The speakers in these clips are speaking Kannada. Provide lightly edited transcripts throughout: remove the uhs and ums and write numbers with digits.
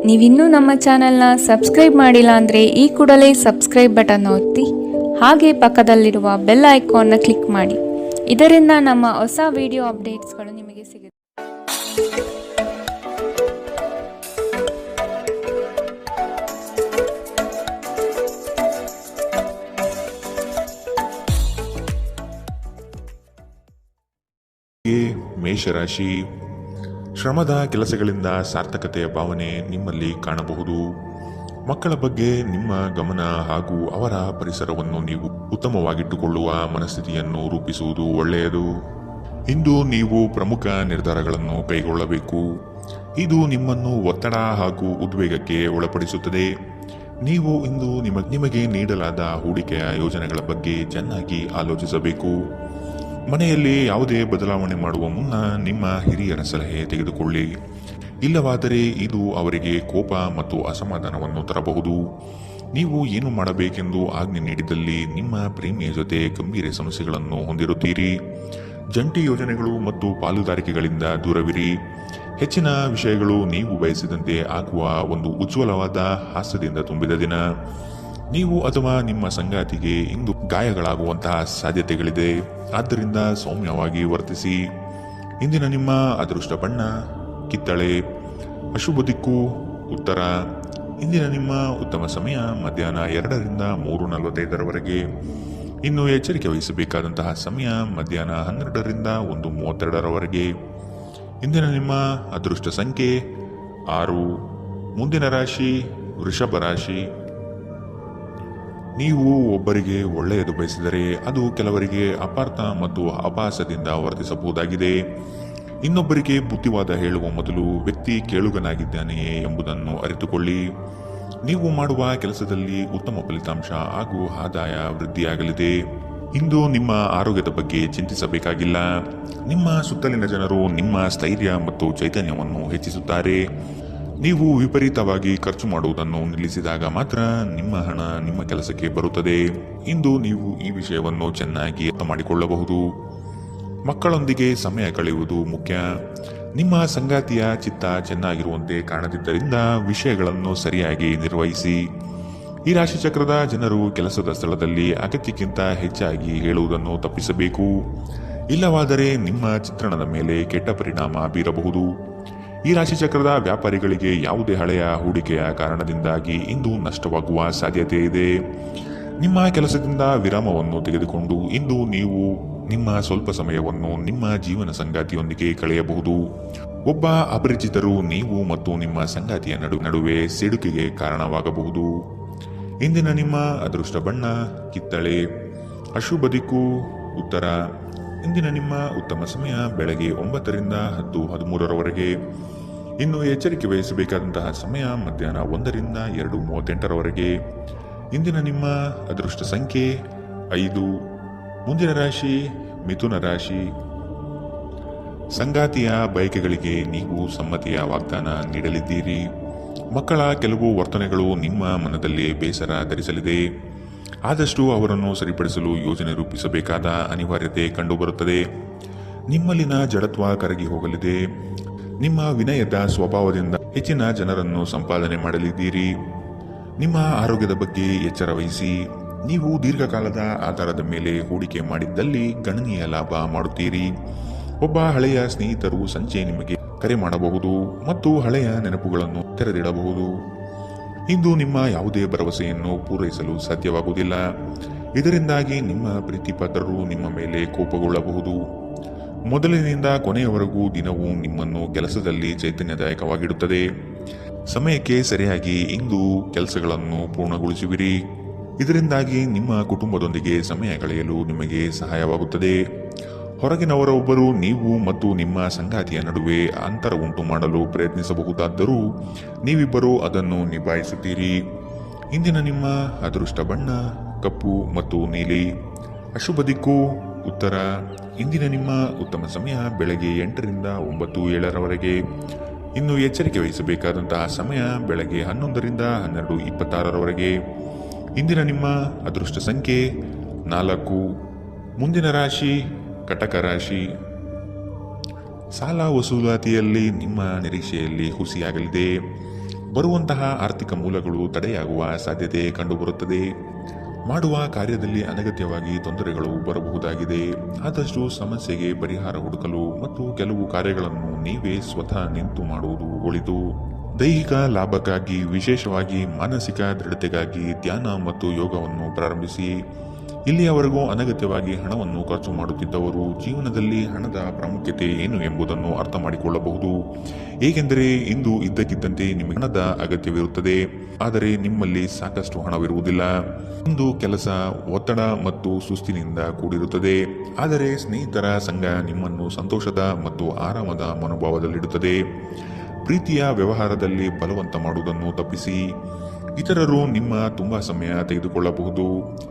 ನೀವಿನ್ನೂ ನಮ್ಮ ಚಾನೆಲ್ನ ಸಬ್ಸ್ಕ್ರೈಬ್ ಮಾಡಿಲ್ಲ ಅಂದರೆ ಈ ಕೂಡಲೇ ಸಬ್ಸ್ಕ್ರೈಬ್ ಬಟನ್ ಒತ್ತಿ ಹಾಗೆ ಪಕ್ಕದಲ್ಲಿರುವ ಬೆಲ್ ಐಕಾನ್ನ ಕ್ಲಿಕ್ ಮಾಡಿ. ಇದರಿಂದ ನಮ್ಮ ಹೊಸ ವಿಡಿಯೋ ಅಪ್ಡೇಟ್ಸ್ಗಳು ನಿಮಗೆ ಸಿಗುತ್ತೆ. ಮೇಷರಾಶಿ, ಶ್ರಮದ ಕೆಲಸಗಳಿಂದ ಸಾರ್ಥಕತೆಯ ಭಾವನೆ ನಿಮ್ಮಲ್ಲಿ ಕಾಣಬಹುದು. ಮಕ್ಕಳ ಬಗ್ಗೆ ನಿಮ್ಮ ಗಮನ ಹಾಗೂ ಅವರ ಪರಿಸರವನ್ನು ನೀವು ಉತ್ತಮವಾಗಿಟ್ಟುಕೊಳ್ಳುವ ಮನಸ್ಥಿತಿಯನ್ನು ರೂಪಿಸುವುದು ಒಳ್ಳೆಯದು. ಇಂದು ನೀವು ಪ್ರಮುಖ ನಿರ್ಧಾರಗಳನ್ನು ಕೈಗೊಳ್ಳಬೇಕು. ಇದು ನಿಮ್ಮನ್ನು ಒತ್ತಡ ಹಾಗೂ ಉದ್ವೇಗಕ್ಕೆ ಒಳಪಡಿಸುತ್ತದೆ. ನೀವು ಇಂದು ನಿಮಗೆ ನೀಡಲಾದ ಹೂಡಿಕೆಯ ಯೋಜನೆಗಳ ಬಗ್ಗೆ ಚೆನ್ನಾಗಿ ಆಲೋಚಿಸಬೇಕು. ಮನೆಯಲ್ಲಿ ಯಾವುದೇ ಬದಲಾವಣೆ ಮಾಡುವ ಮುನ್ನ ನಿಮ್ಮ ಹಿರಿಯರ ಸಲಹೆ ತೆಗೆದುಕೊಳ್ಳಿ. ಇಲ್ಲವಾದರೆ ಇದು ಅವರಿಗೆ ಕೋಪ ಮತ್ತು ಅಸಮಾಧಾನವನ್ನು ತರಬಹುದು. ನೀವು ಏನು ಮಾಡಬೇಕೆಂದು ಆಜ್ಞೆ ನೀಡಿದಲ್ಲಿ ನಿಮ್ಮ ಪ್ರೇಮಿಯ ಜೊತೆ ಗಂಭೀರ ಸಮಸ್ಯೆಗಳನ್ನು ಹೊಂದಿರುತ್ತೀರಿ. ಜಂಟಿ ಯೋಜನೆಗಳು ಮತ್ತು ಪಾಲುದಾರಿಕೆಗಳಿಂದ ದೂರವಿರಿ. ಹೆಚ್ಚಿನ ವಿಷಯಗಳು ನೀವು ಬಯಸಿದಂತೆ ಆಗುವ ಒಂದು ಉಜ್ವಲವಾದ ಹಾಸ್ಯದಿಂದ ತುಂಬಿದ ದಿನ. ನೀವು ಅಥವಾ ನಿಮ್ಮ ಸಂಗಾತಿಗೆ ಇಂದು ಗಾಯಗಳಾಗುವಂತಹ ಸಾಧ್ಯತೆಗಳಿದೆ. ಆದ್ದರಿಂದ ಸೌಮ್ಯವಾಗಿ ವರ್ತಿಸಿ. ಇಂದಿನ ನಿಮ್ಮ ಅದೃಷ್ಟ ಬಣ್ಣ ಕಿತ್ತಳೆ. ಅಶುಭ ದಿಕ್ಕು ಉತ್ತರ. ಇಂದಿನ ನಿಮ್ಮ ಉತ್ತಮ ಸಮಯ ಮಧ್ಯಾಹ್ನ 2ರಿಂದ 3:45 ಇನ್ನು ಎಚ್ಚರಿಕೆ ವಹಿಸಬೇಕಾದಂತಹ ಸಮಯ ಮಧ್ಯಾಹ್ನ 12ರಿಂದ 1:32 ಇಂದಿನ ನಿಮ್ಮ ಅದೃಷ್ಟ ಸಂಖ್ಯೆ 6. ಮುಂದಿನ ರಾಶಿ ವೃಷಭ ರಾಶಿ. ನೀವು ಒಬ್ಬರಿಗೆ ಒಳ್ಳೆಯದು ಬಯಸಿದರೆ ಅದು ಕೆಲವರಿಗೆ ಅಪಾರ್ಥ ಮತ್ತು ಅಪಹಾಸದಿಂದ ವರ್ತಿಸಬಹುದಾಗಿದೆ. ಇನ್ನೊಬ್ಬರಿಗೆ ಬುದ್ಧಿವಾದ ಹೇಳುವ ಮೊದಲು ವ್ಯಕ್ತಿ ಕೇಳುಗನಾಗಿದ್ದಾನೆಯೇ ಎಂಬುದನ್ನು ಅರಿತುಕೊಳ್ಳಿ. ನೀವು ಮಾಡುವ ಕೆಲಸದಲ್ಲಿ ಉತ್ತಮ ಫಲಿತಾಂಶ ಹಾಗೂ ಆದಾಯ ವೃದ್ಧಿಯಾಗಲಿದೆ. ಇಂದು ನಿಮ್ಮ ಆರೋಗ್ಯದ ಬಗ್ಗೆ ಚಿಂತಿಸಬೇಕಾಗಿಲ್ಲ. ನಿಮ್ಮ ಸುತ್ತಲಿನ ಜನರು ನಿಮ್ಮ ಸ್ಥೈರ್ಯ ಮತ್ತು ಚೈತನ್ಯವನ್ನು ಹೆಚ್ಚಿಸುತ್ತಾರೆ. ನೀವು ವಿಪರೀತವಾಗಿ ಖರ್ಚು ಮಾಡುವುದನ್ನು ನಿಲ್ಲಿಸಿದಾಗ ಮಾತ್ರ ನಿಮ್ಮ ಹಣ ನಿಮ್ಮ ಕೆಲಸಕ್ಕೆ ಬರುತ್ತದೆ. ಇಂದು ನೀವು ಈ ವಿಷಯವನ್ನು ಚೆನ್ನಾಗಿ ಅರ್ಥ ಮಾಡಿಕೊಳ್ಳಬಹುದು. ಮಕ್ಕಳೊಂದಿಗೆ ಸಮಯ ಕಳೆಯುವುದು ಮುಖ್ಯ. ನಿಮ್ಮ ಸಂಗಾತಿಯ ಚಿತ್ತ ಚೆನ್ನಾಗಿರುವಂತೆ ಕಾಣದಿದ್ದರಿಂದ ವಿಷಯಗಳನ್ನು ಸರಿಯಾಗಿ ನಿರ್ವಹಿಸಿ. ಈ ರಾಶಿಚಕ್ರದ ಜನರು ಕೆಲಸದ ಸ್ಥಳದಲ್ಲಿ ಅಗತ್ಯಕ್ಕಿಂತ ಹೆಚ್ಚಾಗಿ ಹೇಳುವುದನ್ನು ತಪ್ಪಿಸಬೇಕು. ಇಲ್ಲವಾದರೆ ನಿಮ್ಮ ಚಿತ್ರಣದ ಮೇಲೆ ಕೆಟ್ಟ ಪರಿಣಾಮ ಬೀರಬಹುದು. ಈ ರಾಶಿಚಕ್ರದ ವ್ಯಾಪಾರಿಗಳಿಗೆ ಯಾವುದೇ ಹಳೆಯ ಹೂಡಿಕೆಯ ಕಾರಣದಿಂದಾಗಿ ಇಂದು ನಷ್ಟವಾಗುವ ಸಾಧ್ಯತೆ ಇದೆ. ನಿಮ್ಮ ಕೆಲಸದಿಂದ ವಿರಾಮವನ್ನು ತೆಗೆದುಕೊಂಡು ಇಂದು ನೀವು ನಿಮ್ಮ ಸ್ವಲ್ಪ ಸಮಯವನ್ನು ನಿಮ್ಮ ಜೀವನ ಸಂಗಾತಿಯೊಂದಿಗೆ ಕಳೆಯಬಹುದು. ಒಬ್ಬ ಅಪರಿಚಿತರು ನೀವು ಮತ್ತು ನಿಮ್ಮ ಸಂಗಾತಿಯ ನಡುವೆ ಸಿಡುಕಿಗೆ ಕಾರಣವಾಗಬಹುದು. ಇಂದಿನ ನಿಮ್ಮ ಅದೃಷ್ಟ ಬಣ್ಣ ಕಿತ್ತಳೆ. ಅಶುಭ ದಿಕ್ಕು ಉತ್ತರ. ಇಂದಿನ ನಿಮ್ಮ ಉತ್ತಮ ಸಮಯ ಬೆಳಗ್ಗೆ 9ರಿಂದ 10:13 ಇನ್ನು ಎಚ್ಚರಿಕೆ ವಹಿಸಬೇಕಾದಂತಹ ಸಮಯ ಮಧ್ಯಾಹ್ನ 1ರಿಂದ 2:38 ಇಂದಿನ ನಿಮ್ಮ ಅದೃಷ್ಟ ಸಂಖ್ಯೆ 5. ಮುಂದಿನ ರಾಶಿ ಮಿಥುನ ರಾಶಿ. ಸಂಗಾತಿಯ ಬಯಕೆಗಳಿಗೆ ನೀವು ಸಮ್ಮತಿಯ ವಾಗ್ದಾನ ನೀಡಲಿದ್ದೀರಿ. ಮಕ್ಕಳ ಕೆಲವು ವರ್ತನೆಗಳು ನಿಮ್ಮ ಮನದಲ್ಲಿ ಬೇಸರ ಧರಿಸಲಿದೆ. ಆದಷ್ಟು ಅವರನ್ನು ಸರಿಪಡಿಸಲು ಯೋಜನೆ ರೂಪಿಸಬೇಕಾದ ಅನಿವಾರ್ಯತೆ ಕಂಡುಬರುತ್ತದೆ. ನಿಮ್ಮಲ್ಲಿನ ಜಡತ್ವ ಕರಗಿ ಹೋಗಲಿದೆ. ನಿಮ್ಮ ವಿನಯದ ಸ್ವಭಾವದಿಂದ ಹೆಚ್ಚಿನ ಜನರನ್ನು ಸಂಪಾದನೆ ಮಾಡಲಿದ್ದೀರಿ. ನಿಮ್ಮ ಆರೋಗ್ಯದ ಬಗ್ಗೆ ಎಚ್ಚರ ವಹಿಸಿ. ನೀವು ದೀರ್ಘಕಾಲದ ಆಧಾರದ ಮೇಲೆ ಹೂಡಿಕೆ ಮಾಡಿದ್ದಲ್ಲಿ ಗಣನೀಯ ಲಾಭ ಮಾಡುತ್ತೀರಿ. ಒಬ್ಬ ಹಳೆಯ ಸ್ನೇಹಿತರು ಸಂಜೆ ನಿಮಗೆ ಕರೆ ಮಾಡಬಹುದು ಮತ್ತು ಹಳೆಯ ನೆನಪುಗಳನ್ನು ತೆರೆದಿಡಬಹುದು. ಇಂದು ನಿಮ್ಮ ಯಾವುದೇ ಭರವಸೆಯನ್ನು ಪೂರೈಸಲು ಸಾಧ್ಯವಾಗುವುದಿಲ್ಲ. ಇದರಿಂದಾಗಿ ನಿಮ್ಮ ಪ್ರೀತಿಪಾತ್ರರು ನಿಮ್ಮ ಮೇಲೆ ಕೋಪಗೊಳ್ಳಬಹುದು. ಮೊದಲಿನಿಂದ ಕೊನೆಯವರೆಗೂ ದಿನವೂ ನಿಮ್ಮನ್ನು ಕೆಲಸದಲ್ಲಿ ಚೈತನ್ಯದಾಯಕವಾಗಿಡುತ್ತದೆ. ಸಮಯಕ್ಕೆ ಸರಿಯಾಗಿ ಇಂದು ಕೆಲಸಗಳನ್ನು ಪೂರ್ಣಗೊಳಿಸುವಿರಿ. ಇದರಿಂದಾಗಿ ನಿಮ್ಮ ಕುಟುಂಬದೊಂದಿಗೆ ಸಮಯ ಕಳೆಯಲು ನಿಮಗೆ ಸಹಾಯವಾಗುತ್ತದೆ. ಹೊರಗಿನವರೊಬ್ಬರು ನೀವು ಮತ್ತು ನಿಮ್ಮ ಸಂಗಾತಿಯ ನಡುವೆ ಅಂತರ ಉಂಟು ಮಾಡಲು ಪ್ರಯತ್ನಿಸಬಹುದಾದರೂ ನೀವಿಬ್ಬರೂ ಅದನ್ನು ನಿಭಾಯಿಸುತ್ತೀರಿ. ಇಂದಿನ ನಿಮ್ಮ ಅದೃಷ್ಟ ಬಣ್ಣ ಕಪ್ಪು ಮತ್ತು ನೀಲಿ. ಅಶುಭ ದಿಕ್ಕು ಉತ್ತರ. ಇಂದಿನ ನಿಮ್ಮ ಉತ್ತಮ ಸಮಯ ಬೆಳಗ್ಗೆ 8ರಿಂದ 9:07 ಇನ್ನು ಎಚ್ಚರಿಕೆ ವಹಿಸಬೇಕಾದಂತಹ ಸಮಯ ಬೆಳಗ್ಗೆ 11ರಿಂದ 12:26 ಇಂದಿನ ನಿಮ್ಮ ಅದೃಷ್ಟ ಸಂಖ್ಯೆ 4. ಮುಂದಿನ ರಾಶಿ ಕಟಕ ರಾಶಿ. ಸಾಲ ವಸೂಲಾತಿಯಲ್ಲಿ ನಿಮ್ಮ ನಿರೀಕ್ಷೆಯಲ್ಲಿ ಹುಸಿಯಾಗಲಿದೆ. ಬರುವಂತಹ ಆರ್ಥಿಕ ಮೂಲಗಳು ತಡೆಯಾಗುವ ಸಾಧ್ಯತೆ ಕಂಡುಬರುತ್ತದೆ. ಮಾಡುವ ಕಾರ್ಯದಲ್ಲಿ ಅನಗತ್ಯವಾಗಿ ತೊಂದರೆಗಳು ಬರಬಹುದಾಗಿದೆ. ಆದಷ್ಟು ಸಮಸ್ಯೆಗೆ ಪರಿಹಾರ ಹುಡುಕಲು ಮತ್ತು ಕೆಲವು ಕಾರ್ಯಗಳನ್ನು ನೀವೇ ಸ್ವತಃ ನಿಂತು ಮಾಡುವುದು ಒಳಿತು. ದೈಹಿಕ ಲಾಭಕ್ಕಾಗಿ, ವಿಶೇಷವಾಗಿ ಮಾನಸಿಕ ದೃಢತೆಗಾಗಿ ಧ್ಯಾನ ಮತ್ತು ಯೋಗವನ್ನು ಪ್ರಾರಂಭಿಸಿ. ಇಲ್ಲಿಯವರೆಗೂ ಅನಗತ್ಯವಾಗಿ ಹಣವನ್ನು ಖರ್ಚು ಮಾಡುತ್ತಿದ್ದವರು ಜೀವನದಲ್ಲಿ ಹಣದ ಪ್ರಾಮುಖ್ಯತೆ ಏನು ಎಂಬುದನ್ನು ಅರ್ಥ ಮಾಡಿಕೊಳ್ಳಬಹುದು. ಏಕೆಂದರೆ ಇಂದು ಇದ್ದಕ್ಕಿದ್ದಂತೆ ನಿಮಗೆ ಹಣದ ಅಗತ್ಯವಿರುತ್ತದೆ, ಆದರೆ ನಿಮ್ಮಲ್ಲಿ ಸಾಕಷ್ಟು ಹಣವಿರುವುದಿಲ್ಲ. ಇಂದು ಕೆಲಸ ಒತ್ತಡ ಮತ್ತು ಸುಸ್ತಿನಿಂದ ಕೂಡಿರುತ್ತದೆ, ಆದರೆ ಸ್ನೇಹಿತರ ಸಂಘ ನಿಮ್ಮನ್ನು ಸಂತೋಷದ ಮತ್ತು ಆರಾಮದ ಮನೋಭಾವದಲ್ಲಿಡುತ್ತದೆ. ಪ್ರೀತಿಯ ವ್ಯವಹಾರದಲ್ಲಿ ಬಲವಂತ ಮಾಡುವುದನ್ನು ತಪ್ಪಿಸಿ. ಇತರರು ನಿಮ್ಮ ತುಂಬಾ ಸಮಯ ತೆಗೆದುಕೊಳ್ಳಬಹುದು.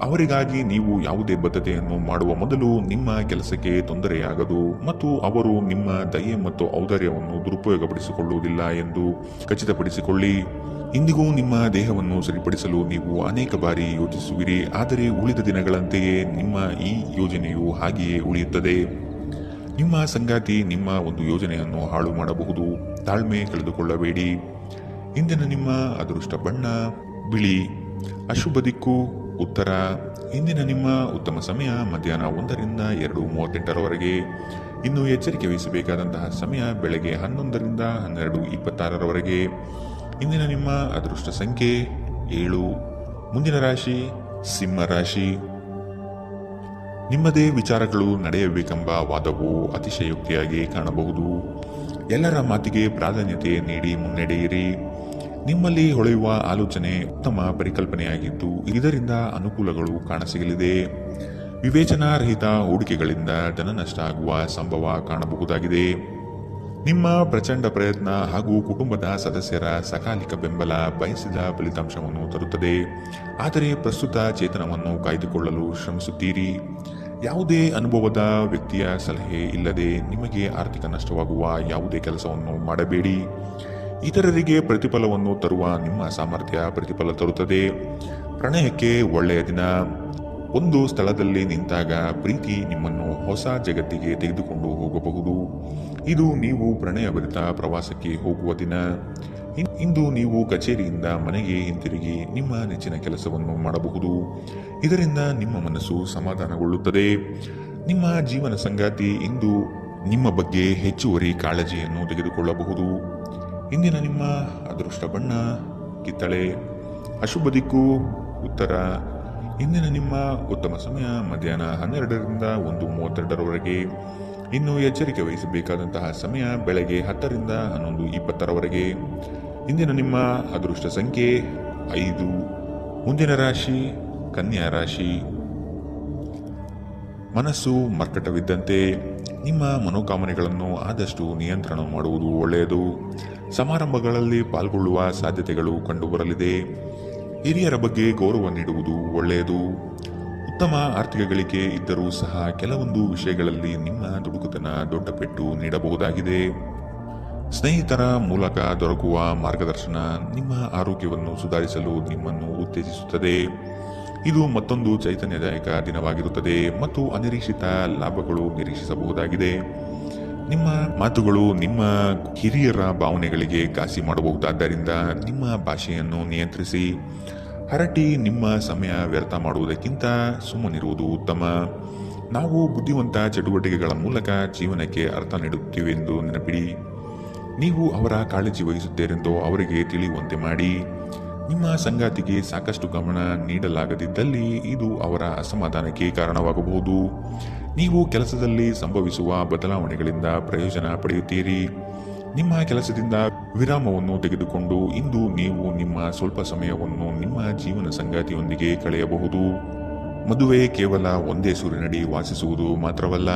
ಅವರಿಗಾಗಿ ನೀವು ಯಾವುದೇ ಬದ್ಧತೆಯನ್ನು ಮಾಡುವ ಮೊದಲು ನಿಮ್ಮ ಕೆಲಸಕ್ಕೆ ತೊಂದರೆಯಾಗದು ಮತ್ತು ಅವರು ನಿಮ್ಮ ದಯೆ ಮತ್ತು ಔದಾರ್ಯವನ್ನು ದುರುಪಯೋಗಪಡಿಸಿಕೊಳ್ಳುವುದಿಲ್ಲ ಎಂದು ಖಚಿತಪಡಿಸಿಕೊಳ್ಳಿ. ಇಂದಿಗೂ ನಿಮ್ಮ ದೇಹವನ್ನು ಸರಿಪಡಿಸಲು ನೀವು ಅನೇಕ ಬಾರಿ ಯೋಚಿಸುವಿರಿ, ಆದರೆ ಉಳಿದ ದಿನಗಳಂತೆಯೇ ನಿಮ್ಮ ಈ ಯೋಜನೆಯು ಹಾಗೆಯೇ ಉಳಿಯುತ್ತದೆ. ನಿಮ್ಮ ಸಂಗಾತಿ ನಿಮ್ಮ ಒಂದು ಯೋಜನೆಯನ್ನು ಹಾಳು ಮಾಡಬಹುದು. ತಾಳ್ಮೆ ಕಳೆದುಕೊಳ್ಳಬೇಡಿ. ಇಂದಿನ ನಿಮ್ಮ ಅದೃಷ್ಟ ಬಣ್ಣ ಬಿಳಿ. ಅಶುಭ ದಿಕ್ಕು ಉತ್ತರ. ಇಂದಿನ ನಿಮ್ಮ ಉತ್ತಮ ಸಮಯ ಮಧ್ಯಾಹ್ನ 1 ರಿಂದ 2:38 ಇನ್ನು ಎಚ್ಚರಿಕೆ ವಹಿಸಬೇಕಾದಂತಹ ಸಮಯ ಬೆಳಗ್ಗೆ 11 ರಿಂದ 12:26 ಇಂದಿನ ನಿಮ್ಮ ಅದೃಷ್ಟ ಸಂಖ್ಯೆ 7. ಮುಂದಿನ ರಾಶಿ ಸಿಂಹ ರಾಶಿ. ನಿಮ್ಮದೇ ವಿಚಾರಗಳು ನಡೆಯಬೇಕೆಂಬ ವಾದವು ಅತಿಶಯೋಕ್ತಿಯಾಗಿ ಕಾಣಬಹುದು. ಎಲ್ಲರ ಮಾತಿಗೆ ಪ್ರಾಧಾನ್ಯತೆ ನೀಡಿ ಮುನ್ನಡೆಯಿರಿ. ನಿಮ್ಮಲ್ಲಿ ಹೊಳೆಯುವ ಆಲೋಚನೆ ಉತ್ತಮ ಪರಿಕಲ್ಪನೆಯಾಗಿದ್ದು ಇದರಿಂದ ಅನುಕೂಲಗಳು ಕಾಣಸಿಗಲಿದೆ. ವಿವೇಚನಾರಹಿತ ಹೂಡಿಕೆಗಳಿಂದ ಧನನಷ್ಟ ಆಗುವ ಸಂಭವ ಕಾಣಬಹುದಾಗಿದೆ. ನಿಮ್ಮ ಪ್ರಚಂಡ ಪ್ರಯತ್ನ ಹಾಗೂ ಕುಟುಂಬದ ಸದಸ್ಯರ ಸಕಾಲಿಕ ಬೆಂಬಲ ಬಯಸಿದ ಫಲಿತಾಂಶವನ್ನು ತರುತ್ತದೆ, ಆದರೆ ಪ್ರಸ್ತುತ ಚೇತನವನ್ನು ಕಾಯ್ದುಕೊಳ್ಳಲು ಶ್ರಮಿಸುತ್ತೀರಿ. ಯಾವುದೇ ಅನುಭವದ ವ್ಯಕ್ತಿಯ ಸಲಹೆ ಇಲ್ಲದೆ ನಿಮಗೆ ಆರ್ಥಿಕ ನಷ್ಟವಾಗುವ ಯಾವುದೇ ಕೆಲಸವನ್ನು ಮಾಡಬೇಡಿ. ಇತರರಿಗೆ ಪ್ರತಿಫಲವನ್ನು ತರುವ ನಿಮ್ಮ ಸಾಮರ್ಥ್ಯ ಪ್ರತಿಫಲ ತರುತ್ತದೆ. ಪ್ರಣಯಕ್ಕೆ ಒಳ್ಳೆಯ ದಿನ. ಒಂದು ಸ್ಥಳದಲ್ಲಿ ನಿಂತಾಗ ಪ್ರೀತಿ ನಿಮ್ಮನ್ನು ಹೊಸ ಜಗತ್ತಿಗೆ ತೆಗೆದುಕೊಂಡು ಹೋಗಬಹುದು. ಇದು ನೀವು ಪ್ರಣಯಭರಿತ ಪ್ರವಾಸಕ್ಕೆ ಹೋಗುವ ದಿನ. ಇಂದು ನೀವು ಕಚೇರಿಯಿಂದ ಮನೆಗೆ ಹಿಂತಿರುಗಿ ನಿಮ್ಮ ನೆಚ್ಚಿನ ಕೆಲಸವನ್ನು ಮಾಡಬಹುದು. ಇದರಿಂದ ನಿಮ್ಮ ಮನಸ್ಸು ಸಮಾಧಾನಗೊಳ್ಳುತ್ತದೆ. ನಿಮ್ಮ ಜೀವನ ಸಂಗಾತಿ ಇಂದು ನಿಮ್ಮ ಬಗ್ಗೆ ಹೆಚ್ಚುವರಿ ಕಾಳಜಿಯನ್ನು ತೆಗೆದುಕೊಳ್ಳಬಹುದು. ಇಂದಿನ ನಿಮ್ಮ ಅದೃಷ್ಟ ಬಣ್ಣ ಕಿತ್ತಳೆ. ಅಶುಭ ದಿಕ್ಕು ಉತ್ತರ. ಇಂದಿನ ನಿಮ್ಮ ಉತ್ತಮ ಸಮಯ ಮಧ್ಯಾಹ್ನ 12 ರಿಂದ 1:32 ಇನ್ನು ಎಚ್ಚರಿಕೆ ವಹಿಸಬೇಕಾದಂತಹ ಸಮಯ ಬೆಳಗ್ಗೆ 10 ರಿಂದ 11:20 ಇಂದಿನ ನಿಮ್ಮ ಅದೃಷ್ಟ ಸಂಖ್ಯೆ 5. ಮುಂದಿನ ರಾಶಿ ಕನ್ಯಾ ರಾಶಿ. ಮನಸ್ಸು ಮರ್ಕಟವಿದ್ದಂತೆ. ನಿಮ್ಮ ಮನೋಕಾಮನೆಗಳನ್ನು ಆದಷ್ಟು ನಿಯಂತ್ರಣ ಮಾಡುವುದು ಒಳ್ಳೆಯದು. ಸಮಾರಂಭಗಳಲ್ಲಿ ಪಾಲ್ಗೊಳ್ಳುವ ಸಾಧ್ಯತೆಗಳು ಕಂಡುಬರಲಿದೆ. ಹಿರಿಯರ ಬಗ್ಗೆ ಗೌರವ ನೀಡುವುದು ಒಳ್ಳೆಯದು. ಉತ್ತಮ ಆರ್ಥಿಕ ಗಳಿಕೆ ಇದ್ದರೂ ಸಹ ಕೆಲವೊಂದು ವಿಷಯಗಳಲ್ಲಿ ನಿಮ್ಮ ದುಡುಕುತನ ದೊಡ್ಡ ಪೆಟ್ಟು ನೀಡಬಹುದಾಗಿದೆ. ಸ್ನೇಹಿತರ ಮೂಲಕ ದೊರಕುವ ಮಾರ್ಗದರ್ಶನ ನಿಮ್ಮ ಆರೋಗ್ಯವನ್ನು ಸುಧಾರಿಸಲು ನಿಮ್ಮನ್ನು ಉತ್ತೇಜಿಸುತ್ತದೆ. ಇದು ಮತ್ತೊಂದು ಚೈತನ್ಯದಾಯಕ ದಿನವಾಗಿರುತ್ತದೆ ಮತ್ತು ಅನಿರೀಕ್ಷಿತ ಲಾಭಗಳು ನಿರೀಕ್ಷಿಸಬಹುದಾಗಿದೆ. ನಿಮ್ಮ ಮಾತುಗಳು ನಿಮ್ಮ ಹಿರಿಯರ ಭಾವನೆಗಳಿಗೆ ಘಾಸಿ ಮಾಡಬಹುದಾದ್ದರಿಂದ ನಿಮ್ಮ ಭಾಷೆಯನ್ನು ನಿಯಂತ್ರಿಸಿ. ಹರಟಿ ನಿಮ್ಮ ಸಮಯ ವ್ಯರ್ಥ ಮಾಡುವುದಕ್ಕಿಂತ ಸುಮ್ಮನಿರುವುದು ಉತ್ತಮ. ನಾವು ಬುದ್ಧಿವಂತ ಚಟುವಟಿಕೆಗಳ ಮೂಲಕ ಜೀವನಕ್ಕೆ ಅರ್ಥ ನೀಡುತ್ತೀವೆಂದು ನೆನಪಿಡಿ. ನೀವು ಅವರ ಕಾಳಜಿ ವಹಿಸುತ್ತೀರೆಂದು ಅವರಿಗೆ ತಿಳಿಯುವಂತೆ ಮಾಡಿ. ನಿಮ್ಮ ಸಂಗಾತಿಗೆ ಸಾಕಷ್ಟು ಗಮನ ನೀಡಲಾಗದಿದ್ದಲ್ಲಿ ಇದು ಅವರ ಅಸಮಾಧಾನಕ್ಕೆ ಕಾರಣವಾಗಬಹುದು. ನೀವು ಕೆಲಸದಲ್ಲಿ ಸಂಭವಿಸುವ ಬದಲಾವಣೆಗಳಿಂದ ಪ್ರಯೋಜನ ಪಡೆಯುತ್ತೀರಿ. ನಿಮ್ಮ ಕೆಲಸದಿಂದ ವಿರಾಮವನ್ನು ತೆಗೆದುಕೊಂಡು ಇಂದು ನೀವು ನಿಮ್ಮ ಸ್ವಲ್ಪ ಸಮಯವನ್ನು ನಿಮ್ಮ ಜೀವನ ಸಂಗಾತಿಯೊಂದಿಗೆ ಕಳೆಯಬಹುದು. ಮದುವೆ ಕೇವಲ ಒಂದೇ ಸೂರಿನಡಿ ವಾಸಿಸುವುದು ಮಾತ್ರವಲ್ಲ,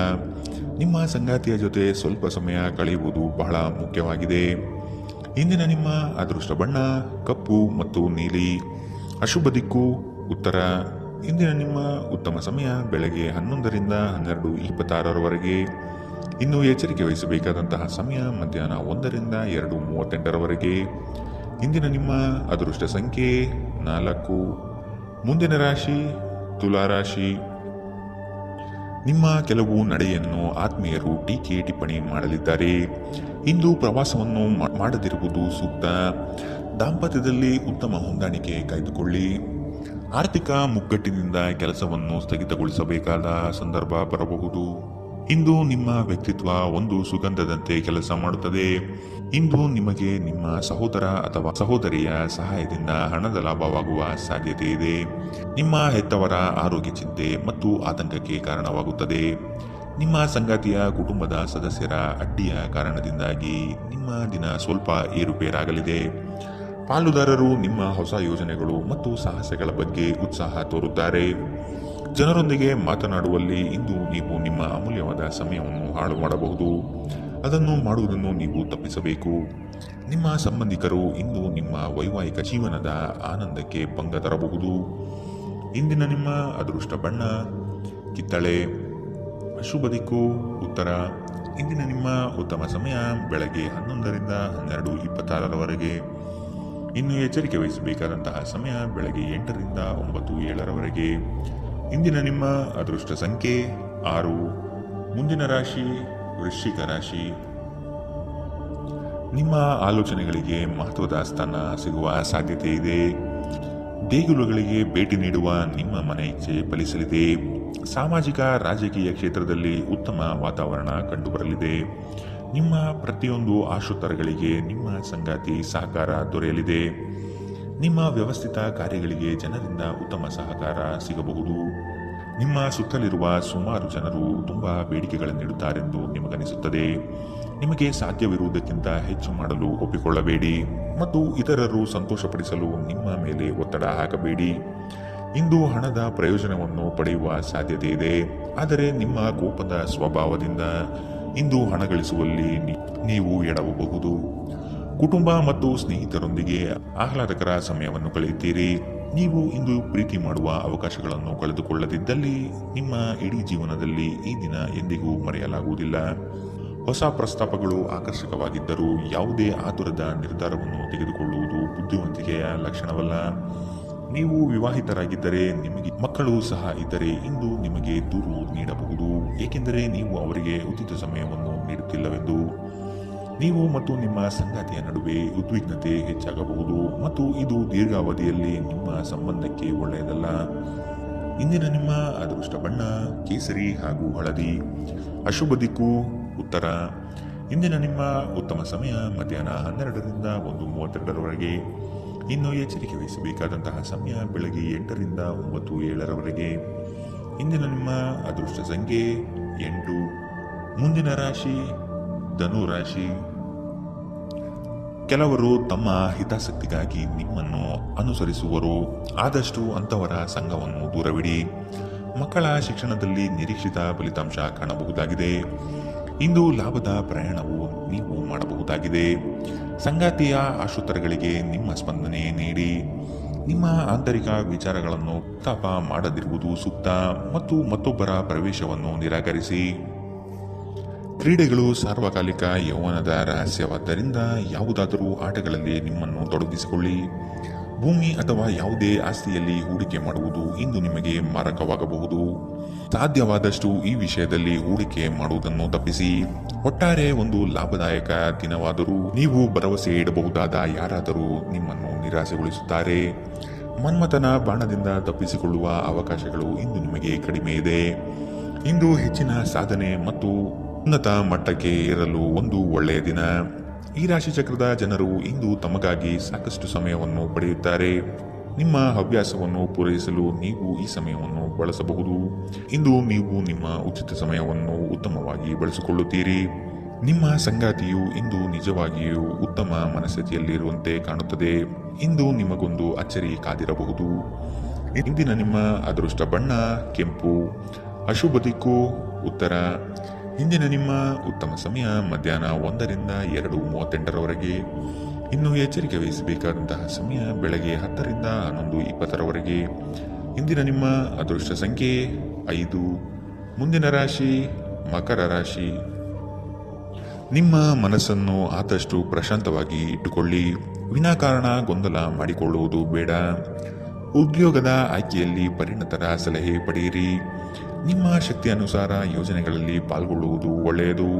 ನಿಮ್ಮ ಸಂಗಾತಿಯ ಜೊತೆ ಸ್ವಲ್ಪ ಸಮಯ ಕಳೆಯುವುದು ಬಹಳ ಮುಖ್ಯವಾಗಿದೆ. ಇಂದಿನ ನಿಮ್ಮ ಅದೃಷ್ಟ ಬಣ್ಣ ಕಪ್ಪು ಮತ್ತು ನೀಲಿ. ಅಶುಭ ದಿಕ್ಕು ಉತ್ತರ. ಇಂದಿನ ನಿಮ್ಮ ಉತ್ತಮ ಸಮಯ ಬೆಳಗ್ಗೆ 11 ರಿಂದ 12:26 ಇನ್ನು ಎಚ್ಚರಿಕೆ ವಹಿಸಬೇಕಾದಂತಹ ಸಮಯ ಮಧ್ಯಾಹ್ನ 1 ರಿಂದ 2:38 ಇಂದಿನ ನಿಮ್ಮ ಅದೃಷ್ಟ ಸಂಖ್ಯೆ 4. ಮುಂದಿನ ರಾಶಿ ತುಲಾ ರಾಶಿ. ನಿಮ್ಮ ಕೆಲವು ನಡೆಯನ್ನು ಆತ್ಮೀಯರು ಟೀಕೆ ಟಿಪ್ಪಣಿ ಮಾಡಲಿದ್ದಾರೆ. ಇಂದು ಪ್ರವಾಸವನ್ನು ಮಾಡದಿರುವುದು ಸೂಕ್ತ. ದಾಂಪತ್ಯದಲ್ಲಿ ಉತ್ತಮ ಹೊಂದಾಣಿಕೆ ಕಾಯ್ದುಕೊಳ್ಳಿ. ಆರ್ಥಿಕ ಮುಗ್ಗಟ್ಟಿನಿಂದ ಕೆಲಸವನ್ನು ಸ್ಥಗಿತಗೊಳಿಸಬೇಕಾದ ಸಂದರ್ಭ ಬರಬಹುದು. ಇಂದು ನಿಮ್ಮ ವ್ಯಕ್ತಿತ್ವ ಒಂದು ಸುಗಂಧದಂತೆ ಕೆಲಸ ಮಾಡುತ್ತದೆ. ಇಂದು ನಿಮಗೆ ನಿಮ್ಮ ಸಹೋದರ ಅಥವಾ ಸಹೋದರಿಯ ಸಹಾಯದಿಂದ ಹಣದ ಲಾಭವಾಗುವ ಸಾಧ್ಯತೆ ಇದೆ. ನಿಮ್ಮ ಹೆತ್ತವರ ಆರೋಗ್ಯ ಚಿಂತೆ ಮತ್ತು ಆತಂಕಕ್ಕೆ ಕಾರಣವಾಗುತ್ತದೆ. ನಿಮ್ಮ ಸಂಗಾತಿಯ ಕುಟುಂಬದ ಸದಸ್ಯರ ಅಡ್ಡಿಯ ಕಾರಣದಿಂದಾಗಿ ನಿಮ್ಮ ದಿನ ಸ್ವಲ್ಪ ಏರುಪೇರಾಗಲಿದೆ. ಪಾಲುದಾರರು ನಿಮ್ಮ ಹೊಸ ಯೋಜನೆಗಳು ಮತ್ತು ಸಾಹಸಗಳ ಬಗ್ಗೆ ಉತ್ಸಾಹ ತೋರುತ್ತಾರೆ. ಜನರೊಂದಿಗೆ ಮಾತನಾಡುವಲ್ಲಿ ಇಂದು ನೀವು ನಿಮ್ಮ ಅಮೂಲ್ಯವಾದ ಸಮಯವನ್ನು ಹಾಳು ಮಾಡಬಹುದು. ಅದನ್ನು ಮಾಡುವುದನ್ನು ನೀವು ತಪ್ಪಿಸಬೇಕು. ನಿಮ್ಮ ಸಂಬಂಧಿಕರು ಇಂದು ನಿಮ್ಮ ವೈವಾಹಿಕ ಜೀವನದ ಆನಂದಕ್ಕೆ ಭಂಗ ತರಬಹುದು. ಇಂದಿನ ನಿಮ್ಮ ಅದೃಷ್ಟ ಬಣ್ಣ ಕಿತ್ತಳೆ. ಶುಭ ದಿಕ್ಕು ಉತ್ತರ. ಇಂದಿನ ನಿಮ್ಮ ಉತ್ತಮ ಸಮಯ ಬೆಳಗ್ಗೆ 11ರಿಂದ 12:26 ಇನ್ನು ಎಚ್ಚರಿಕೆ ವಹಿಸಬೇಕಾದಂತಹ ಸಮಯ ಬೆಳಗ್ಗೆ 8ರಿಂದ 9:07 ಇಂದಿನ ನಿಮ್ಮ ಅದೃಷ್ಟ ಸಂಖ್ಯೆ 6. ಮುಂದಿನ ರಾಶಿ ವೃಶ್ಚಿಕ ರಾಶಿ. ನಿಮ್ಮ ಆಲೋಚನೆಗಳಿಗೆ ಮಹತ್ವದ ಸ್ಥಾನ ಸಿಗುವ ಸಾಧ್ಯತೆ ಇದೆ. ದೇಗುಲಗಳಿಗೆ ಭೇಟಿ ನೀಡುವ ನಿಮ್ಮ ಮನೆ ಇಚ್ಛೆ ಫಲಿಸಲಿದೆ. ಸಾಮಾಜಿಕ ರಾಜಕೀಯ ಕ್ಷೇತ್ರದಲ್ಲಿ ಉತ್ತಮ ವಾತಾವರಣ ಕಂಡುಬರಲಿದೆ. ನಿಮ್ಮ ಪ್ರತಿಯೊಂದು ಆಶೋತ್ತರಗಳಿಗೆ ನಿಮ್ಮ ಸಂಗಾತಿ ಸಹಕಾರ ದೊರೆಯಲಿದೆ. ನಿಮ್ಮ ವ್ಯವಸ್ಥಿತ ಕಾರ್ಯಗಳಿಗೆ ಜನರಿಂದ ಉತ್ತಮ ಸಹಕಾರ ಸಿಗಬಹುದು. ನಿಮ್ಮ ಸುತ್ತಲಿರುವ ಸುಮಾರು ಜನರು ತುಂಬಾ ಬೇಡಿಕೆಗಳನ್ನಿಡುತ್ತಾರೆಂದು ನಿಮಗನಿಸುತ್ತದೆ. ನಿಮಗೆ ಸಾಧ್ಯವಿರುವುದಕ್ಕಿಂತ ಹೆಚ್ಚು ಮಾಡಲು ಒಪ್ಪಿಕೊಳ್ಳಬೇಡಿ ಮತ್ತು ಇತರರು ಸಂತೋಷಪಡಿಸಲು ನಿಮ್ಮ ಮೇಲೆ ಒತ್ತಡ ಹಾಕಬೇಡಿ. ಇಂದು ಹಣದ ಪ್ರಯೋಜನವನ್ನು ಪಡೆಯುವ ಸಾಧ್ಯತೆ ಇದೆ. ಆದರೆ ನಿಮ್ಮ ಕೋಪದ ಸ್ವಭಾವದಿಂದ ಇಂದು ಹಣ ಗಳಿಸುವಲ್ಲಿ ನೀವು ಎಡವಬಹುದು. ಕುಟುಂಬ ಮತ್ತು ಸ್ನೇಹಿತರೊಂದಿಗೆ ಆಹ್ಲಾದಕರ ಸಮಯವನ್ನು ಕಳೆಯುತ್ತೀರಿ. ನೀವು ಇಂದು ಪ್ರೀತಿ ಮಾಡುವ ಅವಕಾಶಗಳನ್ನು ಕಳೆದುಕೊಳ್ಳದಿದ್ದಲ್ಲಿ ನಿಮ್ಮ ಇಡೀ ಜೀವನದಲ್ಲಿ ಈ ದಿನ ಎಂದಿಗೂ ಮರೆಯಲಾಗುವುದಿಲ್ಲ. ಹೊಸ ಪ್ರಸ್ತಾಪಗಳು ಆಕರ್ಷಕವಾಗಿದ್ದರೂ ಯಾವುದೇ ಆತುರದ ನಿರ್ಧಾರವನ್ನು ತೆಗೆದುಕೊಳ್ಳುವುದು ಬುದ್ಧಿವಂತಿಕೆಯ ಲಕ್ಷಣವಲ್ಲ. ನೀವು ವಿವಾಹಿತರಾಗಿದ್ದರೆ ನಿಮಗೆ ಮಕ್ಕಳು ಸಹ ಇದ್ದರೆ ಇಂದು ನಿಮಗೆ ದೂರು ನೀಡಬಹುದು, ಏಕೆಂದರೆ ನೀವು ಅವರಿಗೆ ಉಚಿತ ಸಮಯವನ್ನು ನೀಡುತ್ತಿಲ್ಲವೆಂದು. ನೀವು ಮತ್ತು ನಿಮ್ಮ ಸಂಗಾತಿಯ ನಡುವೆ ಉದ್ವಿಗ್ನತೆ ಹೆಚ್ಚಾಗಬಹುದು ಮತ್ತು ಇದು ದೀರ್ಘಾವಧಿಯಲ್ಲಿ ನಿಮ್ಮ ಸಂಬಂಧಕ್ಕೆ ಒಳ್ಳೆಯದಲ್ಲ. ಇಂದಿನ ನಿಮ್ಮ ಅದೃಷ್ಟ ಬಣ್ಣ ಕೇಸರಿ ಹಾಗೂ ಹಳದಿ. ಅಶುಭ ದಿಕ್ಕು ಉತ್ತರ. ಇಂದಿನ ನಿಮ್ಮ ಉತ್ತಮ ಸಮಯ ಮಧ್ಯಾಹ್ನ 12ರಿಂದ 1:32 ಇನ್ನು ಎಚ್ಚರಿಕೆ ವಹಿಸಬೇಕಾದಂತಹ ಸಮಯ ಬೆಳಗ್ಗೆ 8ರಿಂದ 9:07 ಇಂದಿನ ನಿಮ್ಮ ಅದೃಷ್ಟ ಸಂಖ್ಯೆ 8. ಮುಂದಿನ ರಾಶಿ ಧನು ರಾಶಿ. ಕೆಲವರು ತಮ್ಮ ಹಿತಾಸಕ್ತಿಗಾಗಿ ನಿಮ್ಮನ್ನು ಅನುಸರಿಸುವರು. ಆದಷ್ಟು ಅಂತವರ ಸಂಘವನ್ನು ದೂರವಿಡಿ. ಮಕ್ಕಳ ಶಿಕ್ಷಣದಲ್ಲಿ ನಿರೀಕ್ಷಿತ ಫಲಿತಾಂಶ ಕಾಣಬಹುದಾಗಿದೆ. ಇಂದು ಲಾಭದ ಪ್ರಯಾಣವು ನೀವು ಮಾಡಬಹುದಾಗಿದೆ. ಸಂಗಾತಿಯ ಆಶೋತ್ತರಗಳಿಗೆ ನಿಮ್ಮ ಸ್ಪಂದನೆ ನೀಡಿ. ನಿಮ್ಮ ಆಂತರಿಕ ವಿಚಾರಗಳನ್ನು ತಾಪ ಮಾಡದಿರುವುದು ಸೂಕ್ತ ಮತ್ತು ಮತ್ತೊಬ್ಬರ ಪ್ರವೇಶವನ್ನು ನಿರಾಕರಿಸಿ. ಕ್ರೀಡೆಗಳು ಸಾರ್ವಕಾಲಿಕ ಯೌವನದ ರಹಸ್ಯವಾದ್ದರಿಂದ ಯಾವುದಾದರೂ ಆಟಗಳಲ್ಲಿ ನಿಮ್ಮನ್ನು ತೊಡಗಿಸಿಕೊಳ್ಳಿ. ಭೂಮಿ ಅಥವಾ ಯಾವುದೇ ಆಸ್ತಿಯಲ್ಲಿ ಹೂಡಿಕೆ ಮಾಡುವುದು ಇಂದು ನಿಮಗೆ ಮಾರಕವಾಗಬಹುದು. ಸಾಧ್ಯವಾದಷ್ಟು ಈ ವಿಷಯದಲ್ಲಿ ಹೂಡಿಕೆ ಮಾಡುವುದನ್ನು ತಪ್ಪಿಸಿ. ಒಟ್ಟಾರೆ ಒಂದು ಲಾಭದಾಯಕ ದಿನವಾದರೂ ನೀವು ಭರವಸೆ ಇಡಬಹುದಾದ ಯಾರಾದರೂ ನಿಮ್ಮನ್ನು ನಿರಾಸೆಗೊಳಿಸುತ್ತಾರೆ. ಮನ್ಮಥನ ಬಾಣದಿಂದ ತಪ್ಪಿಸಿಕೊಳ್ಳುವ ಅವಕಾಶಗಳು ಇಂದು ನಿಮಗೆ ಕಡಿಮೆ ಇದೆ. ಇಂದು ಹೆಚ್ಚಿನ ಸಾಧನೆ ಮತ್ತು ಉನ್ನತ ಮಟ್ಟಕ್ಕೆ ಏರಲು ಒಂದು ಒಳ್ಳೆಯ ದಿನ. ಈ ರಾಶಿ ಚಕ್ರದ ಜನರು ಇಂದು ತಮಗಾಗಿ ಸಾಕಷ್ಟು ಸಮಯವನ್ನು ಪಡೆಯುತ್ತಾರೆ. ನಿಮ್ಮ ಹವ್ಯಾಸವನ್ನು ಪೂರೈಸಲು ನೀವು ಈ ಸಮಯವನ್ನು ಬಳಸಬಹುದು. ಇಂದು ನೀವು ನಿಮ್ಮ ಉಚಿತ ಸಮಯವನ್ನು ಉತ್ತಮವಾಗಿ ಬಳಸಿಕೊಳ್ಳುತ್ತೀರಿ. ನಿಮ್ಮ ಸಂಗಾತಿಯು ಇಂದು ನಿಜವಾಗಿಯೂ ಉತ್ತಮ ಮನಸ್ಥಿತಿಯಲ್ಲಿರುವಂತೆ ಕಾಣುತ್ತದೆ. ಇಂದು ನಿಮಗೊಂದು ಅಚ್ಚರಿ ಕಾದಿರಬಹುದು. ಇಂದಿನ ನಿಮ್ಮ ಅದೃಷ್ಟ ಬಣ್ಣ ಕೆಂಪು. ಅಶುಭ ದಿಕ್ಕು ಉತ್ತರ. ಇಂದಿನ ನಿಮ್ಮ ಉತ್ತಮ ಸಮಯ ಮಧ್ಯಾಹ್ನ 1ರಿಂದ 2:38 ಇನ್ನು ಎಚ್ಚರಿಕೆ ವಹಿಸಬೇಕಾದಂತಹ ಸಮಯ ಬೆಳಗ್ಗೆ 10ರಿಂದ 11:20 ಇಂದಿನ ನಿಮ್ಮ ಅದೃಷ್ಟ ಸಂಖ್ಯೆ 5. ಮುಂದಿನ ರಾಶಿ ಮಕರ ರಾಶಿ. ನಿಮ್ಮ ಮನಸ್ಸನ್ನು ಆದಷ್ಟು ಪ್ರಶಾಂತವಾಗಿ ಇಟ್ಟುಕೊಳ್ಳಿ. ವಿನಾಕಾರಣ ಗೊಂದಲ ಮಾಡಿಕೊಳ್ಳುವುದು ಬೇಡ. ಉದ್ಯೋಗದ ಆಯ್ಕೆಯಲ್ಲಿ ಪರಿಣತರ ಸಲಹೆ ಪಡೆಯಿರಿ. ನಿಮ್ಮ ಶಕ್ತಿ ಅನುಸಾರ ಯೋಜನೆಗಳಲ್ಲಿ ಪಾಲ್ಗೊಳ್ಳುವುದು ಒಳ್ಳೆಯದು.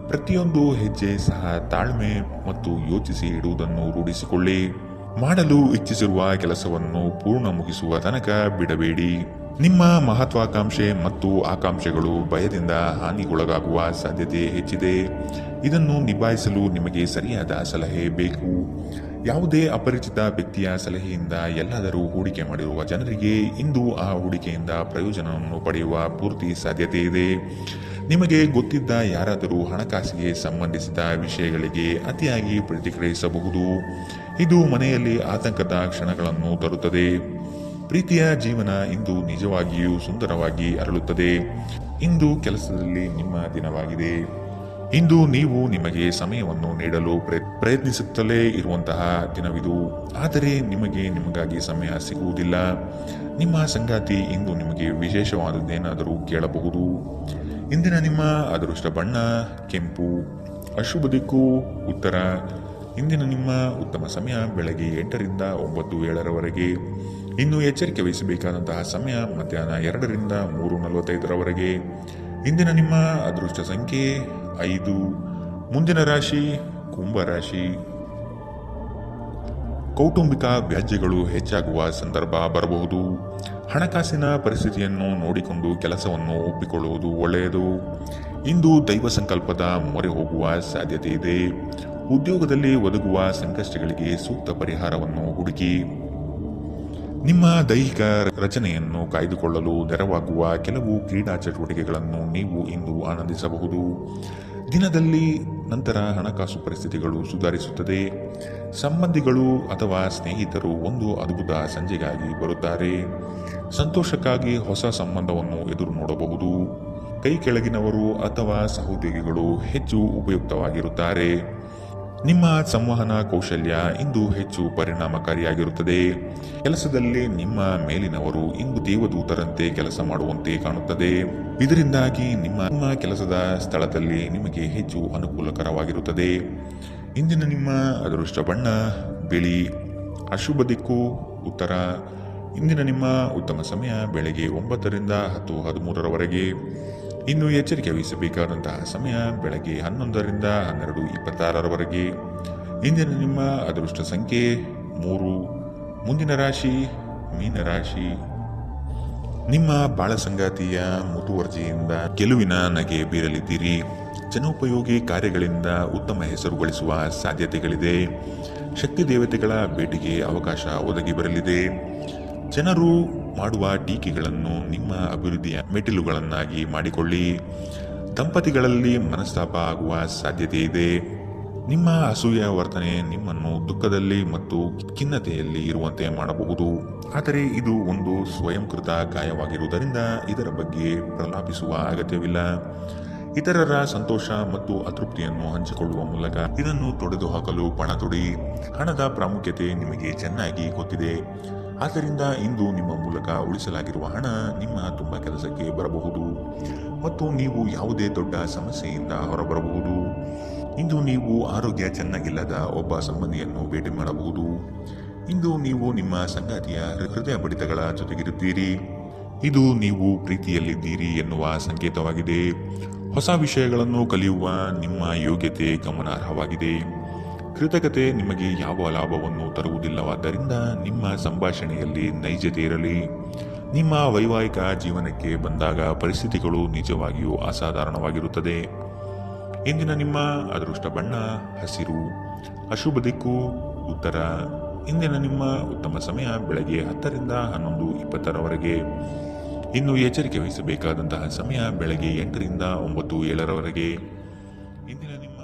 ಪ್ರತಿಯೊಂದು ಹೆಜ್ಜೆ ಸಹ ತಾಳ್ಮೆ ಮತ್ತು ಯೋಚಿಸಿ ಇಡುವುದನ್ನು ರೂಢಿಸಿಕೊಳ್ಳಿ. ಮಾಡಲು ಇಚ್ಛಿಸಿರುವ ಕೆಲಸವನ್ನು ಪೂರ್ಣ ಮುಗಿಸುವ ತನಕ ಬಿಡಬೇಡಿ. ನಿಮ್ಮ ಮಹತ್ವಾಕಾಂಕ್ಷೆ ಮತ್ತು ಆಕಾಂಕ್ಷೆಗಳು ಭಯದಿಂದ ಹಾನಿಗೊಳಗಾಗುವ ಸಾಧ್ಯತೆ ಹೆಚ್ಚಿದೆ. ಇದನ್ನು ನಿಭಾಯಿಸಲು ನಿಮಗೆ ಸರಿಯಾದ ಸಲಹೆ ಬೇಕು. ಯಾವುದೇ ಅಪರಿಚಿತ ವ್ಯಕ್ತಿಯ ಸಲಹೆಯಿಂದ ಎಲ್ಲಾದರೂ ಹೂಡಿಕೆ ಮಾಡಿರುವ ಜನರಿಗೆ ಇಂದು ಆ ಹೂಡಿಕೆಯಿಂದ ಪ್ರಯೋಜನವನ್ನು ಪಡೆಯುವ ಪೂರ್ತಿ ಸಾಧ್ಯತೆ ಇದೆ. ನಿಮಗೆ ಗೊತ್ತಿದ್ದ ಯಾರಾದರೂ ಹಣಕಾಸಿಗೆ ಸಂಬಂಧಿಸಿದ ವಿಷಯಗಳಿಗೆ ಅತಿಯಾಗಿ ಪ್ರತಿಕ್ರಿಯಿಸಬಹುದು. ಇದು ಮನೆಯಲ್ಲಿ ಆತಂಕದ ಕ್ಷಣಗಳನ್ನು ತರುತ್ತದೆ. ಪ್ರೀತಿಯ ಜೀವನ ಇಂದು ನಿಜವಾಗಿಯೂ ಸುಂದರವಾಗಿ ಅರಳುತ್ತದೆ. ಇಂದು ಕೆಲಸದಲ್ಲಿ ನಿಮ್ಮ ದಿನವಾಗಿದೆ. ಇಂದು ನೀವು ನಿಮಗೆ ಸಮಯವನ್ನು ನೀಡಲು ಪ್ರಯತ್ನಿಸುತ್ತಲೇ ಇರುವಂತಹ ದಿನವಿದು. ಆದರೆ ನಿಮಗಾಗಿ ಸಮಯ ಸಿಗುವುದಿಲ್ಲ. ನಿಮ್ಮ ಸಂಗಾತಿ ಇಂದು ನಿಮಗೆ ವಿಶೇಷವಾದದ್ದೇನಾದರೂ ಕೇಳಬಹುದು. ಇಂದಿನ ನಿಮ್ಮ ಅದೃಷ್ಟ ಬಣ್ಣ ಕೆಂಪು. ಅಶುಭ ದಿಕ್ಕು ಉತ್ತರ. ಇಂದಿನ ನಿಮ್ಮ ಉತ್ತಮ ಸಮಯ ಬೆಳಗ್ಗೆ 8ರಿಂದ 9:07 ಇನ್ನು ಎಚ್ಚರಿಕೆ ವಹಿಸಬೇಕಾದಂತಹ ಸಮಯ ಮಧ್ಯಾಹ್ನ 2ರಿಂದ 3:45 ಇಂದಿನ ನಿಮ್ಮ ಅದೃಷ್ಟ ಸಂಖ್ಯೆ 5. ಮುಂದಿನ ರಾಶಿ ಕುಂಭರಾಶಿ. ಕೌಟುಂಬಿಕ ವ್ಯಾಜ್ಯಗಳು ಹೆಚ್ಚಾಗುವ ಸಂದರ್ಭ ಬರಬಹುದು. ಹಣಕಾಸಿನ ಪರಿಸ್ಥಿತಿಯನ್ನು ನೋಡಿಕೊಂಡು ಕೆಲಸವನ್ನು ಒಪ್ಪಿಕೊಳ್ಳುವುದು ಒಳ್ಳೆಯದು. ಇಂದು ದೈವ ಸಂಕಲ್ಪದ ಮೊರೆ ಹೋಗುವ ಸಾಧ್ಯತೆ ಇದೆ. ಉದ್ಯೋಗದಲ್ಲಿ ಒದಗುವ ಸಂಕಷ್ಟಗಳಿಗೆ ಸೂಕ್ತ ಪರಿಹಾರವನ್ನು ಹುಡುಕಿ. ನಿಮ್ಮ ದೈಹಿಕ ರಚನೆಯನ್ನು ಕಾಯ್ದುಕೊಳ್ಳಲು ನೆರವಾಗುವ ಕೆಲವು ಕ್ರೀಡಾ ಚಟುವಟಿಕೆಗಳನ್ನು ನೀವು ಇಂದು ಆನಂದಿಸಬಹುದು. ದಿನದಲ್ಲಿ ನಂತರ ಹಣಕಾಸು ಪರಿಸ್ಥಿತಿಗಳು ಸುಧಾರಿಸುತ್ತದೆ. ಸಂಬಂಧಿಗಳು ಅಥವಾ ಸ್ನೇಹಿತರು ಒಂದು ಅದ್ಭುತ ಸಂಜೆಗಾಗಿ ಬರುತ್ತಾರೆ. ಸಂತೋಷಕ್ಕಾಗಿ ಹೊಸ ಸಂಬಂಧವನ್ನು ಎದುರು ನೋಡಬಹುದು. ಕೈ ಕೆಳಗಿನವರು ಅಥವಾ ಸಹೋದ್ಯೋಗಿಗಳು ಹೆಚ್ಚು ಉಪಯುಕ್ತವಾಗಿರುತ್ತಾರೆ. ನಿಮ್ಮ ಸಂವಹನ ಕೌಶಲ್ಯ ಇಂದು ಹೆಚ್ಚು ಪರಿಣಾಮಕಾರಿಯಾಗಿರುತ್ತದೆ. ಕೆಲಸದಲ್ಲಿ ನಿಮ್ಮ ಮೇಲಿನವರು ಇಂದು ದೇವದೂತರಂತೆ ಕೆಲಸ ಮಾಡುವಂತೆ ಕಾಣುತ್ತದೆ. ಇದರಿಂದಾಗಿ ನಿಮ್ಮ ಕೆಲಸದ ಸ್ಥಳದಲ್ಲಿ ನಿಮಗೆ ಹೆಚ್ಚು ಅನುಕೂಲಕರವಾಗಿರುತ್ತದೆ. ಇಂದಿನ ನಿಮ್ಮ ಅದೃಷ್ಟ ಬಣ್ಣ ಬಿಳಿ. ಅಶುಭ ದಿಕ್ಕು ಉತ್ತರ. ಇಂದಿನ ನಿಮ್ಮ ಉತ್ತಮ ಸಮಯ ಬೆಳಗ್ಗೆ 9ರಿಂದ 10:13 ಇನ್ನು ಎಚ್ಚರಿಕೆ ವಹಿಸಬೇಕಾದಂತಹ ಸಮಯ ಬೆಳಗ್ಗೆ 11ರಿಂದ 12:26 ಇಂದಿನ ನಿಮ್ಮ ಅದೃಷ್ಟ ಸಂಖ್ಯೆ 3. ಮುಂದಿನ ರಾಶಿ ಮೀನರಾಶಿ. ನಿಮ್ಮ ಬಾಳ ಸಂಗಾತಿಯ ಮುತುವರ್ಜಿಯಿಂದ ಗೆಲುವಿನ ನಗೆ ಬೀರಲಿದ್ದೀರಿ. ಜನೋಪಯೋಗಿ ಕಾರ್ಯಗಳಿಂದ ಉತ್ತಮ ಹೆಸರು ಗಳಿಸುವ ಸಾಧ್ಯತೆಗಳಿದೆ. ಶಕ್ತಿ ದೇವತೆಗಳ ಭೇಟಿಗೆ ಅವಕಾಶ ಒದಗಿ ಬರಲಿದೆ. ಜನರು ಮಾಡುವ ಟೀಕೆಗಳನ್ನು ನಿಮ್ಮ ಅಭಿವೃದ್ಧಿಯ ಮೆಟ್ಟಿಲುಗಳನ್ನಾಗಿ ಮಾಡಿಕೊಳ್ಳಿ. ದಂಪತಿಗಳಲ್ಲಿ ಮನಸ್ತಾಪ ಆಗುವ ಸಾಧ್ಯತೆ ಇದೆ. ನಿಮ್ಮ ಅಸೂಯ ವರ್ತನೆ ನಿಮ್ಮನ್ನು ದುಃಖದಲ್ಲಿ ಮತ್ತು ಖಿನ್ನತೆಯಲ್ಲಿ ಇರುವಂತೆ ಮಾಡಬಹುದು. ಆದರೆ ಇದು ಒಂದು ಸ್ವಯಂಕೃತ ಗಾಯವಾಗಿರುವುದರಿಂದ ಇದರ ಬಗ್ಗೆ ಪ್ರಲಾಪಿಸುವ ಅಗತ್ಯವಿಲ್ಲ. ಇತರರ ಸಂತೋಷ ಮತ್ತು ಅತೃಪ್ತಿಯನ್ನು ಹಂಚಿಕೊಳ್ಳುವ ಮೂಲಕ ಇದನ್ನು ತೊಡೆದುಹಾಕಲು ಪಣ ತೊಡಿ. ಹಣದ ಪ್ರಾಮುಖ್ಯತೆ ನಿಮಗೆ ಚೆನ್ನಾಗಿ ಗೊತ್ತಿದೆ. ಆದ್ದರಿಂದ ಇಂದು ನಿಮ್ಮ ಮೂಲಕ ಉಳಿಸಲಾಗಿರುವ ಹಣ ನಿಮ್ಮ ತುಂಬ ಕೆಲಸಕ್ಕೆ ಬರಬಹುದು ಮತ್ತು ನೀವು ಯಾವುದೇ ದೊಡ್ಡ ಸಮಸ್ಯೆಯಿಂದ ಹೊರಬರಬಹುದು. ಇಂದು ನೀವು ಆರೋಗ್ಯ ಚೆನ್ನಾಗಿಲ್ಲದ ಒಬ್ಬ ಸಂಬಂಧಿಯನ್ನು ಭೇಟಿ ಮಾಡಬಹುದು. ಇಂದು ನೀವು ನಿಮ್ಮ ಸಂಗಾತಿಯ ಹೃದಯ ಬಡಿತಗಳ ಜೊತೆಗಿರುತ್ತೀರಿ. ಇದು ನೀವು ಪ್ರೀತಿಯಲ್ಲಿದ್ದೀರಿ ಎನ್ನುವ ಸಂಕೇತವಾಗಿದೆ. ಹೊಸ ವಿಷಯಗಳನ್ನು ಕಲಿಯುವ ನಿಮ್ಮ ಯೋಗ್ಯತೆ ಗಮನಾರ್ಹವಾಗಿದೆ. ಕೃತಜ್ಞತೆ ನಿಮಗೆ ಯಾವ ಲಾಭವನ್ನು ತರುವುದಿಲ್ಲವಾದ್ದರಿಂದ ನಿಮ್ಮ ಸಂಭಾಷಣೆಯಲ್ಲಿ ನೈಜತೆ ಇರಲಿ. ನಿಮ್ಮ ವೈವಾಹಿಕ ಜೀವನಕ್ಕೆ ಬಂದಾಗ ಪರಿಸ್ಥಿತಿಗಳು ನಿಜವಾಗಿಯೂ ಅಸಾಧಾರಣವಾಗಿರುತ್ತದೆ. ಇಂದಿನ ನಿಮ್ಮ ಅದೃಷ್ಟ ಬಣ್ಣ ಹಸಿರು. ಅಶುಭ ದಿಕ್ಕು ಉತ್ತರ. ಇಂದಿನ ನಿಮ್ಮ ಉತ್ತಮ ಸಮಯ ಬೆಳಗ್ಗೆ 10ರಿಂದ 11:20 ಇನ್ನು ಎಚ್ಚರಿಕೆ ವಹಿಸಬೇಕಾದಂತಹ ಸಮಯ ಬೆಳಗ್ಗೆ 8ರಿಂದ 9:07 ಇಂದಿನ ನಿಮ್ಮ